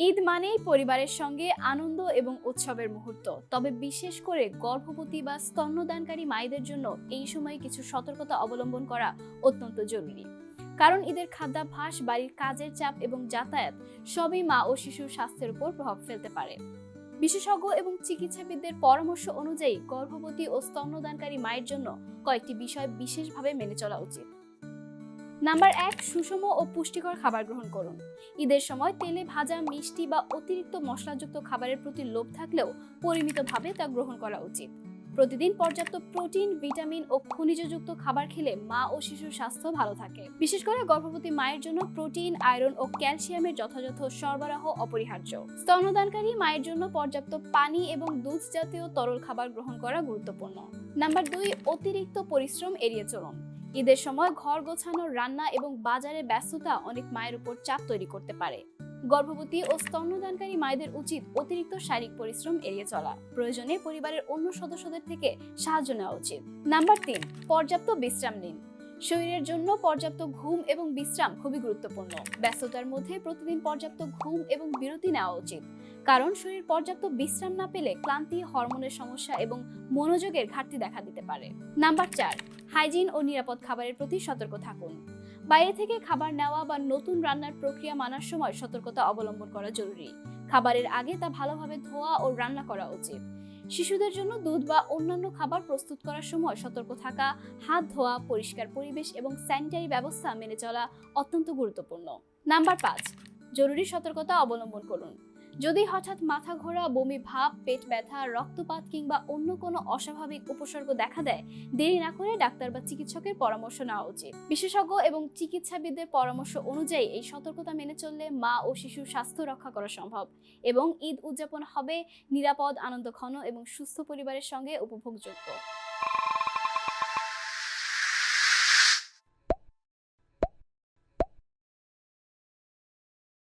ঈদ মানেই পরিবারের সঙ্গে আনন্দ এবং উৎসবের মুহূর্ত। তবে বিশেষ করে গর্ভবতী বা স্তন্যদানকারী মায়েদের জন্য এই সময়ে কিছু সতর্কতা অবলম্বন করা অত্যন্ত জরুরি। কারণ ঈদের খাদ্যাভ্যাস, বাড়ির কাজের চাপ এবং যাতায়াত সবই মা ও শিশুর স্বাস্থ্যের উপর প্রভাব ফেলতে পারে। বিশেষজ্ঞ এবং চিকিৎসাবিদদের পরামর্শ অনুযায়ী গর্ভবতী ও স্তন্যদানকারী মায়ের জন্য কয়েকটি বিষয় বিশেষভাবে মেনে চলা উচিত। নাম্বার 1, সুষম ও পুষ্টিকর খাবার গ্রহণ করুন। ঈদের সময় তেলে ভাজা, মিষ্টি বা অতিরিক্ত মশলাযুক্ত খাবারের প্রতি লোভ থাকলেও পরিমিতভাবে তা গ্রহণ করা উচিত। প্রতিদিন পর্যাপ্ত প্রোটিন, ভিটামিন ও খনিজযুক্ত খাবার খেলে মা ও শিশুর স্বাস্থ্য ভালো থাকে। বিশেষ করে গর্ভবতী মায়ের জন্য প্রোটিন, আয়রন ও ক্যালসিয়ামের যথাযথ সরবরাহ অপরিহার্য। স্তন্যদানকারী মায়ের জন্য পর্যাপ্ত পানি এবং দুধ জাতীয় তরল খাবার গ্রহণ করা গুরুত্বপূর্ণ। নাম্বার 2, অতিরিক্ত পরিশ্রম এড়িয়ে চলুন। ঈদের সময় ঘর গোছানো, রান্না এবং বাজারে ব্যস্ততা অনেক মায়ের উপর চাপ তৈরি করতে পারে। গর্ভবতী ও স্তন্যদানকারী মায়েদের উচিত অতিরিক্ত শারীরিক পরিশ্রম এড়িয়ে চলা। প্রয়োজনে পরিবারের অন্য সদস্যদের থেকে সাহায্য নেওয়া উচিত। নাম্বার 3, পর্যাপ্ত বিশ্রাম নিন। শরীরের জন্য পর্যাপ্ত ঘুম এবং বিশ্রাম খুবই গুরুত্বপূর্ণ। ব্যস্ততার মধ্যে প্রতিদিন পর্যাপ্ত ঘুম এবং বিরতি নেওয়া উচিত, কারণ শরীর পর্যাপ্ত বিশ্রাম না পেলে ক্লান্তি, হরমোনের সমস্যা এবং মনোযোগের ঘাটতি দেখা দিতে পারে। নাম্বার 4, হাইজিন ও নিরাপদ খাবারের প্রতি সতর্ক থাকুন। বাইরে থেকে খাবার নেওয়া বা নতুন রান্নার প্রক্রিয়া মানার সময় সতর্কতা অবলম্বন করা জরুরি। খাবারের আগে তা ভালোভাবে ধোয়া ও রান্না করা উচিত। শিশুদের জন্য দুধ বা অন্যান্য খাবার প্রস্তুত করার সময় সতর্ক থাকা, হাত ধোয়া, পরিষ্কার পরিবেশ এবং স্যানিটারি ব্যবস্থা মেনে চলা অত্যন্ত গুরুত্বপূর্ণ। নাম্বার 5, জরুরি সতর্কতা অবলম্বন করুন। যদি হঠাৎ মাথা ঘোরা, বমি ভাব, পেট ব্যথা, রক্তপাত কিংবা অন্য কোনো অস্বাভাবিক উপসর্গ দেখা দেয়, দেরি না করে ডাক্তার বা চিকিৎসকের পরামর্শ নেওয়া উচিত। বিশেষজ্ঞ এবং চিকিৎসাবিদদের পরামর্শ অনুযায়ী এই সতর্কতা মেনে চললে মা ও শিশুর স্বাস্থ্য রক্ষা করা সম্ভব এবং ঈদ উদযাপন হবে নিরাপদ, আনন্দঘন এবং সুস্থ পরিবারের সঙ্গে উপভোগযোগ্য।